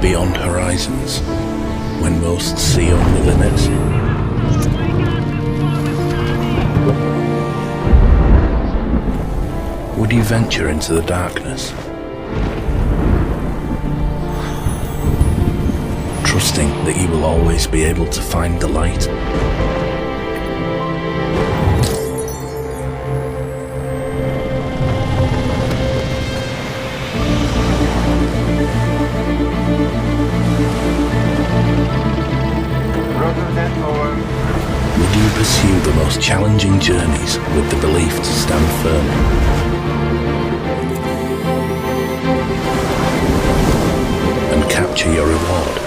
beyond horizons, when most see only limits? Would you venture into the darkness, trusting that you will always be able to find the light? Would you pursue the most challenging journeys with the belief to stand firm? And capture your reward?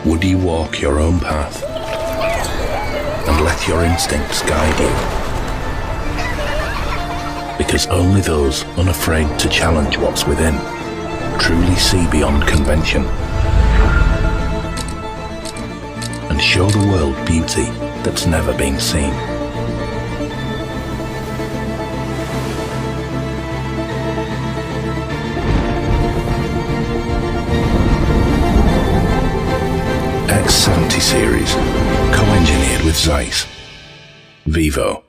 Would you walk your own path and let your instincts guide you? Because only those unafraid to challenge what's within truly see beyond convention and show the world beauty that's never been seen. X70 series, co-engineered with Zeiss. Vivo.